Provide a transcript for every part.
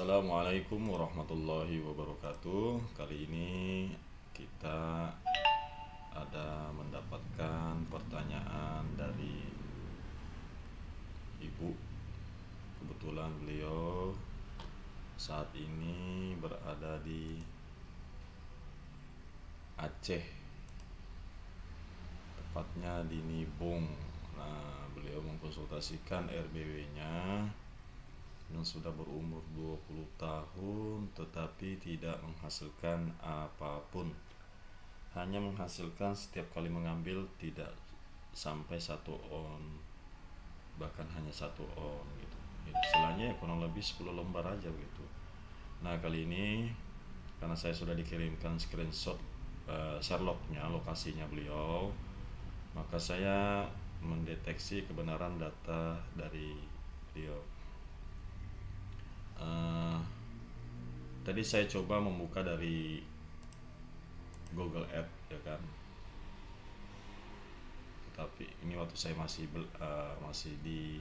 Assalamualaikum warahmatullahi wabarakatuh. Kali ini kita ada mendapatkan pertanyaan dari ibu. Kebetulan beliau saat ini berada di Aceh, tepatnya di Nibung. Nah, beliau mengkonsultasikan RBW-nya yang sudah berumur 20 tahun tetapi tidak menghasilkan apapun, hanya menghasilkan setiap kali mengambil tidak sampai 1 on, bahkan hanya 1 on gitu. Istilahnya kurang lebih 10 lembar aja gitu. Nah, kali ini karena saya sudah dikirimkan screenshot Sherlocknya, lokasinya beliau, maka saya mendeteksi kebenaran data dari beliau. Tadi saya coba membuka dari Google Ads ya kan, tetapi ini waktu saya masih di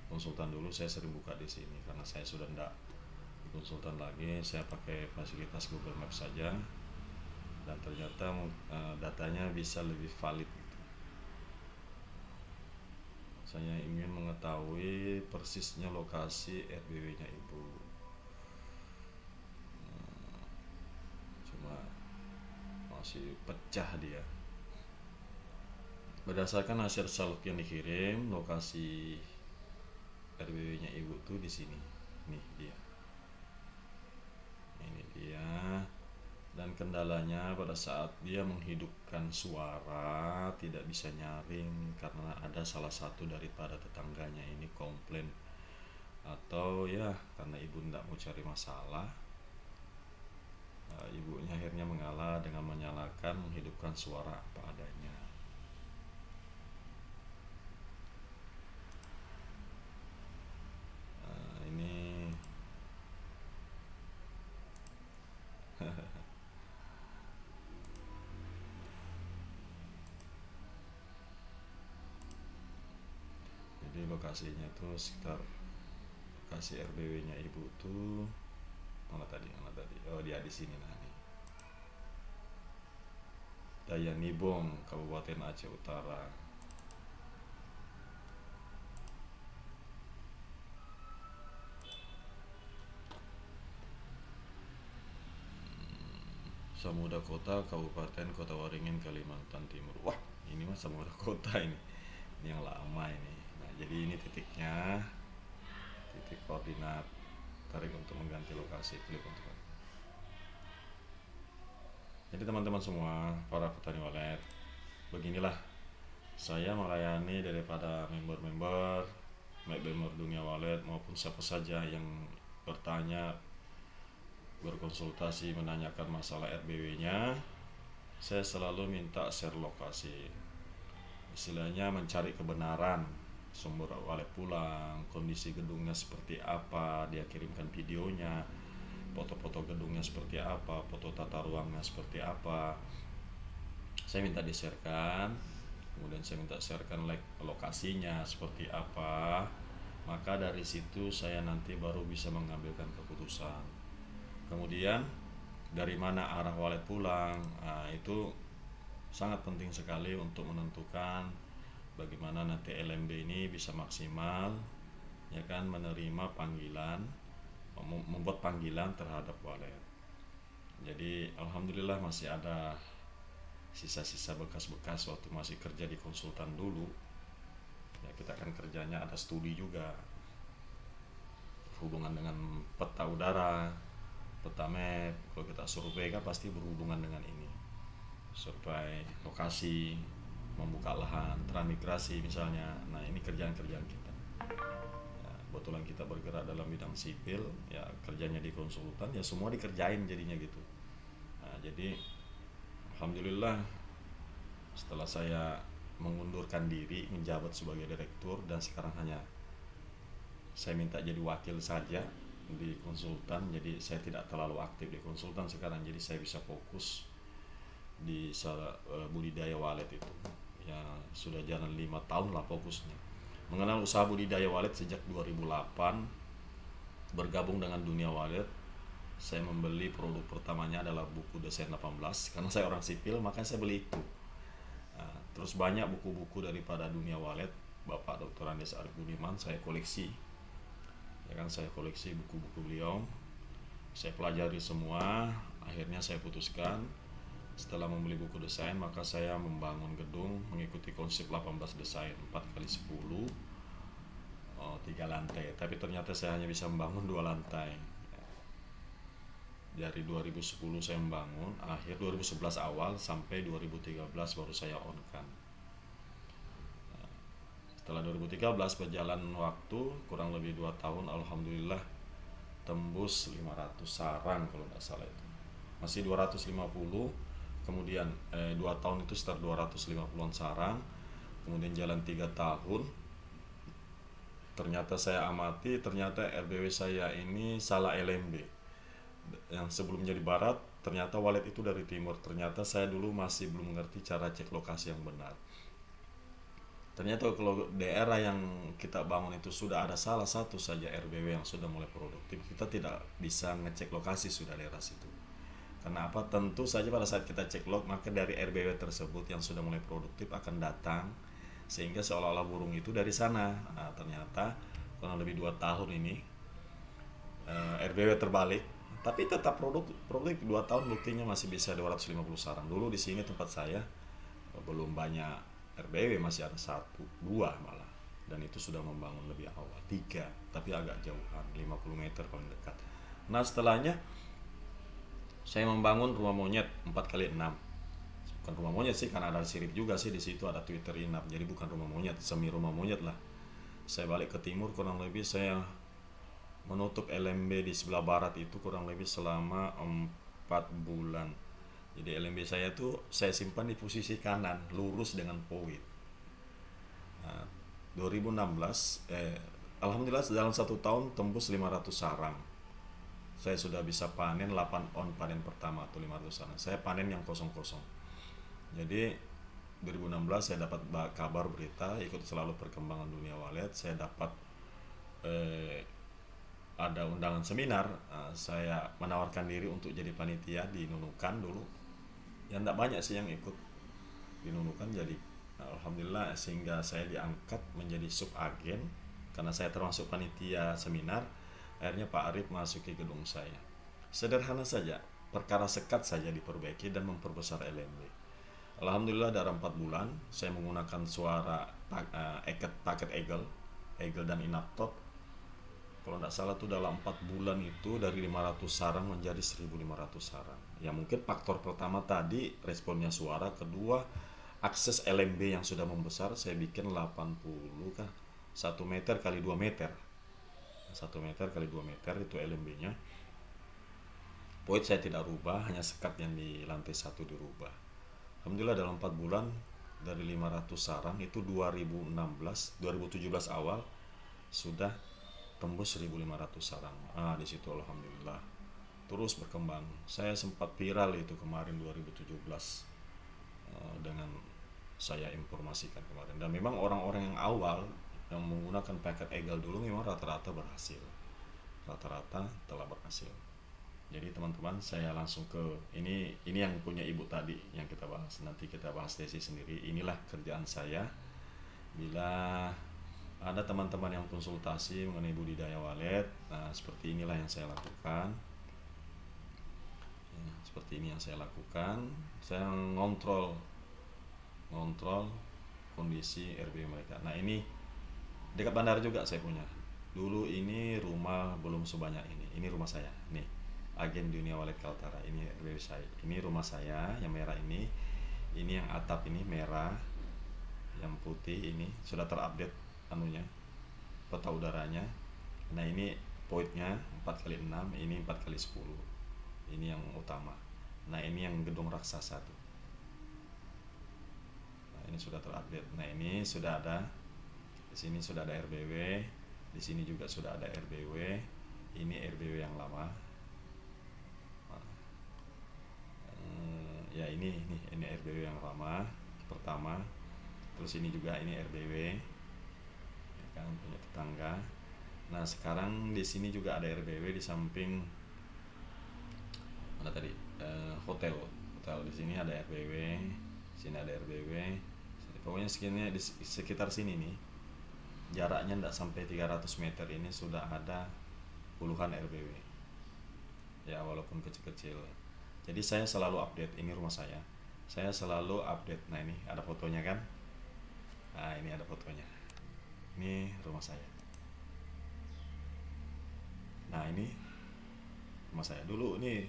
konsultan dulu, saya sering buka di sini. Karena saya sudah tidak di konsultan lagi, saya pakai fasilitas Google Maps saja, dan ternyata datanya bisa lebih valid gitu. Saya ingin mengetahui persisnya lokasi RBW-nya ibu. Cuma masih pecah dia. Berdasarkan hasil salok yang dikirim, lokasi RBW-nya ibu tuh di sini. Nih dia. Ini dia. Dan kendalanya pada saat dia menghidupkan suara tidak bisa nyaring karena ada salah satu daripada tetangganya ini komplain, atau ya karena ibu tidak mau cari masalah, ibunya akhirnya mengalah dengan menghidupkan suara apa adanya. Ini jadi lokasinya tuh sekitar lokasi RBW-nya ibu tuh mana tadi? Oh, dia di sini. Nah, nih. Daya Nibong, Kabupaten Aceh Utara. Samudra Kota, Kabupaten Kota Waringin, Kalimantan Timur. Wah, ini mah Samudra Kota ini. Ini yang lama ini. Nah, jadi ini titiknya, titik koordinat. Tarik untuk mengganti lokasi, klik untuk. Jadi teman-teman semua, para petani walet, beginilah saya melayani daripada member-member, baik member dunia walet maupun siapa saja yang bertanya, berkonsultasi, menanyakan masalah RBW-nya. Saya selalu minta share lokasi, istilahnya mencari kebenaran sumber walet pulang, kondisi gedungnya seperti apa, dia kirimkan videonya, foto-foto gedungnya seperti apa, foto tata ruangnya seperti apa, saya minta di-sharekan. Kemudian saya minta sharekan lokasinya seperti apa, maka dari situ saya nanti baru bisa mengambilkan keputusan. Kemudian dari mana arah walet pulang, itu sangat penting sekali untuk menentukan bagaimana nanti LMB ini bisa maksimal ya kan, menerima panggilan, membuat panggilan terhadap walet. Jadi alhamdulillah masih ada sisa-sisa bekas-bekas waktu masih kerja di konsultan dulu ya. Kita kan kerjanya ada studi juga, hubungan dengan peta udara, peta map. Kalau kita survei kan pasti berhubungan dengan ini, survei lokasi, membuka lahan, transmigrasi misalnya. Nah, ini kerjaan-kerjaan kita ya. Kebetulan kita bergerak dalam bidang sipil ya, kerjanya di konsultan ya, semua dikerjain jadinya gitu. Nah, jadi alhamdulillah setelah saya mengundurkan diri menjabat sebagai direktur dan sekarang hanya saya minta jadi wakil saja di konsultan, jadi saya tidak terlalu aktif di konsultan sekarang. Jadi saya bisa fokus di budidaya walet itu ya, sudah jalan 5 tahun lah fokusnya. Mengenal usaha budidaya walet sejak 2008 bergabung dengan dunia wallet, saya membeli produk pertamanya adalah buku desain 18 karena saya orang sipil, makanya saya beli itu. Terus banyak buku-buku daripada dunia wallet Bapak Dr. Andes Arif Budiman saya koleksi. Ya kan, saya koleksi buku-buku beliau. Saya pelajari semua, akhirnya saya putuskan setelah membeli buku desain maka saya membangun gedung mengikuti konsep 18 desain 4x10, 3 lantai, tapi ternyata saya hanya bisa membangun 2 lantai. Dari 2010 saya membangun, akhir 2011 awal sampai 2013 baru saya on kan. Setelah 2013 berjalan waktu kurang lebih 2 tahun, alhamdulillah tembus 500 sarang kalau nggak salah itu. Masih 250, kemudian 2 tahun itu sekitar 250-an sarang. Kemudian jalan 3 tahun, ternyata saya amati, ternyata RBW saya ini salah LMB. Yang sebelum jadi barat, ternyata wallet itu dari timur. Ternyata saya dulu masih belum mengerti cara cek lokasi yang benar. Ternyata kalau daerah yang kita bangun itu sudah ada salah satu saja RBW yang sudah mulai produktif, kita tidak bisa ngecek lokasi sudah daerah situ. Karena apa? Tentu saja pada saat kita cek log, maka dari RBW tersebut yang sudah mulai produktif akan datang, sehingga seolah-olah burung itu dari sana. Nah, ternyata kurang lebih 2 tahun ini RBW terbalik, tapi tetap produktif 2 tahun, buktinya masih bisa 250 sarang. Dulu di sini tempat saya belum banyak RBW, masih ada 1, 2 malah, dan itu sudah membangun lebih awal 3, tapi agak jauhan 50 meter paling dekat. Nah, setelahnya saya membangun rumah monyet 4x6. Bukan rumah monyet sih, karena ada sirip juga sih di situ, ada Twitter inap, jadi bukan rumah monyet, semi rumah monyet lah. Saya balik ke timur, kurang lebih saya menutup LMB di sebelah barat itu kurang lebih selama 4 bulan. Jadi LMB saya tuh saya simpan di posisi kanan, lurus dengan poit. Nah, 2016 alhamdulillah dalam 1 tahun tembus 500 sarang. Saya sudah bisa panen 8 on panen pertama atau 500 sarang. Saya panen yang kosong-kosong. Jadi 2016 saya dapat kabar berita, ikut selalu perkembangan dunia wallet. Saya dapat ada undangan seminar. Saya menawarkan diri untuk jadi panitia di Nunukan dulu. Ya tidak banyak sih yang ikut di Nunukan, jadi alhamdulillah sehingga saya diangkat menjadi sub agen karena saya termasuk panitia seminar. Akhirnya Pak Arif masuki gedung saya. Sederhana saja, perkara sekat saja diperbaiki dan memperbesar LMB. Alhamdulillah dalam 4 bulan saya menggunakan suara paket Eagle dan Inaptop. Kalau tidak salah tuh dalam 4 bulan itu dari 500 sarang menjadi 1500 sarang. Ya mungkin faktor pertama tadi responnya suara, kedua akses LMB yang sudah membesar. Saya bikin 80 kah, 1 meter kali 2 meter, 1 meter kali 2 meter itu LMB nya. Poin saya tidak rubah, hanya sekat yang di lantai 1 dirubah. Alhamdulillah dalam 4 bulan dari 500 sarang itu 2017 awal sudah tembus 1500 sarang. Di situ alhamdulillah terus berkembang. Saya sempat viral itu kemarin 2017 dengan saya informasikan kemarin. Dan memang orang-orang yang awal yang menggunakan paket Eagle dulu memang rata-rata berhasil. Rata-rata telah berhasil. Jadi teman-teman, saya langsung ke ini yang punya ibu tadi yang kita bahas. Nanti kita bahas Desi sendiri. Inilah kerjaan saya. Bila ada teman-teman yang konsultasi mengenai budidaya wallet, nah seperti inilah yang saya lakukan. Ya, seperti ini yang saya lakukan. Saya ngontrol kondisi RB mereka. Nah ini dekat bandara juga saya punya. Dulu ini rumah belum sebanyak ini. Ini rumah saya. Nih, agen dunia wallet Kaltara. Ini RB saya. Ini rumah saya yang merah ini. Ini yang atap ini merah. Yang putih ini sudah terupdate anunya, peta udaranya. Nah ini pointnya 4x6, ini 4x10, ini yang utama. Nah ini yang gedung raksasa tuh. Nah ini sudah terupdate. Nah ini sudah ada, di sini sudah ada RBW, di sini juga sudah ada RBW. Ini RBW yang lama. Ya ini RBW yang lama pertama. Terus ini juga ini RBW kan, punya tetangga. Nah sekarang di sini juga ada RBW di samping mana tadi, hotel. Di sini ada RBW, sini ada RBW. Pokoknya sekitarnya di sekitar sini nih, jaraknya tidak sampai 300 meter ini sudah ada puluhan RBW. Ya walaupun kecil-kecil. Jadi saya selalu update, ini rumah saya. Saya selalu update. Nah ini ada fotonya kan? Nah ini ada fotonya. Ini rumah saya. Nah ini rumah saya dulu ini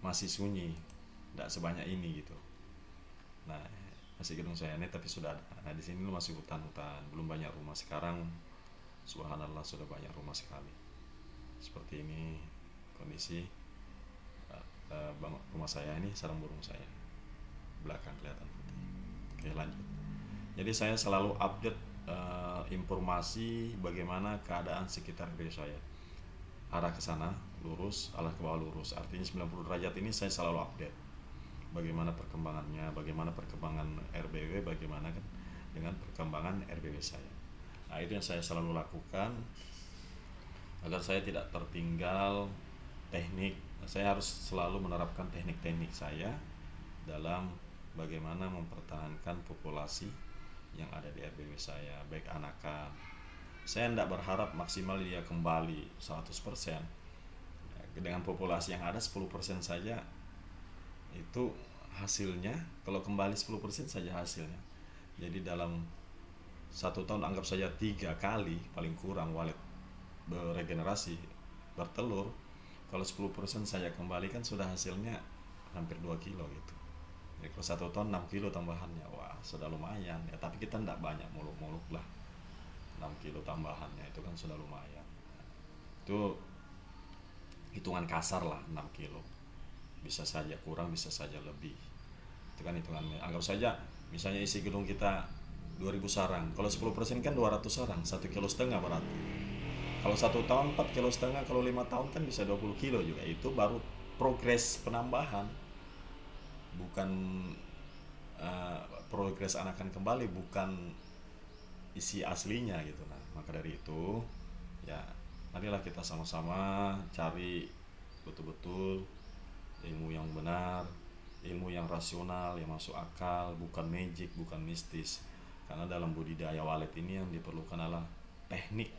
masih sunyi, tidak sebanyak ini gitu. Nah masih gedung saya ini tapi sudah ada. Nah di sini masih hutan-hutan, belum banyak rumah. Sekarang subhanallah sudah banyak rumah sekali. Seperti ini kondisi rumah saya. Ini sarang burung saya belakang kelihatan putih. Oke lanjut. Jadi saya selalu update informasi bagaimana keadaan sekitar desa saya. Arah ke sana lurus, arah ke bawah lurus. Artinya 90 derajat ini saya selalu update. Bagaimana perkembangannya, bagaimana perkembangan RBW, bagaimana kan dengan perkembangan RBW saya. Nah itu yang saya selalu lakukan agar saya tidak tertinggal teknik. Saya harus selalu menerapkan teknik-teknik saya dalam bagaimana mempertahankan populasi yang ada di RBW saya, baik anakan. Saya tidak berharap maksimal dia kembali 100%. Dengan populasi yang ada 10% saja itu hasilnya. Kalau kembali 10% saja hasilnya. Jadi dalam 1 tahun anggap saja 3 kali paling kurang walet beregenerasi, bertelur. Kalau 10% saja kembali kan sudah hasilnya hampir 2 kilo gitu. Ya, kalau 1 tahun 6 kilo tambahannya, wah sudah lumayan ya. Tapi kita tidak banyak muluk-muluk lah, 6 kilo tambahannya itu kan sudah lumayan. Itu hitungan kasar lah, 6 kilo bisa saja kurang, bisa saja lebih. Itu kan hitungannya. Anggap saja misalnya isi gedung kita 2000 sarang, kalau 10% kan 200 sarang, 1,5 kilo berarti. Kalau 1 tahun 4,5 kilo, kalau 5 tahun kan bisa 20 kilo juga. Itu baru progres penambahan, bukan progres anakan kembali, bukan isi aslinya gitu. Nah maka dari itu ya marilah kita sama-sama cari betul-betul ilmu yang benar, ilmu yang rasional, yang masuk akal, bukan magic, bukan mistis. Karena dalam budidaya walet ini yang diperlukan adalah teknik.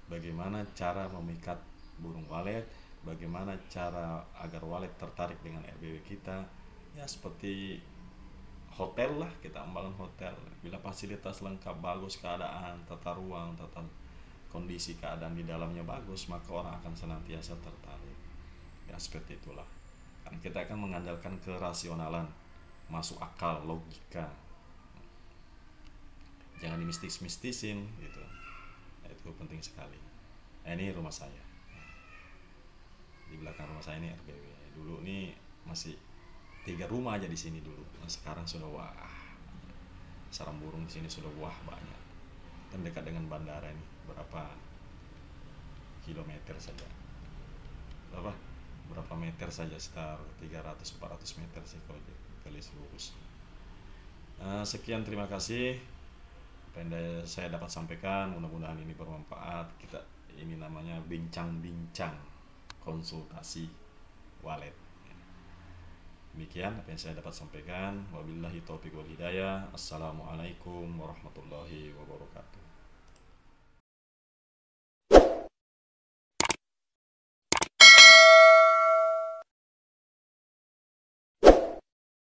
Bagaimana cara memikat burung walet, bagaimana cara agar walet tertarik dengan RBW kita. Ya seperti hotel lah, kita membangun hotel. Bila fasilitas lengkap, bagus keadaan, tata ruang, tata kondisi keadaan di dalamnya bagus, maka orang akan senantiasa tertarik. Ya seperti itulah. Karena kita akan mengandalkan kerasionalan, masuk akal, logika. Jangan dimistis-mistisin gitu. Nah, itu penting sekali. Nah, ini rumah saya. Di belakang rumah saya ini RBW. Dulu ini masih 3 rumah aja di sini dulu. Nah, sekarang sudah wah, sarang burung di sini sudah wah banyak. Dan dekat dengan bandara ini berapa kilometer saja. Berapa meter saja, sekitar 300-400 meter sih kalau garis lurus. Sekian, terima kasih apa yang saya dapat sampaikan. Mudah-mudahan ini bermanfaat. Kita ini namanya bincang-bincang konsultasi walet. Demikian apa yang saya dapat sampaikan. Wabillahi taufiq wal hidayah. Assalamualaikum warahmatullahi wabarakatuh.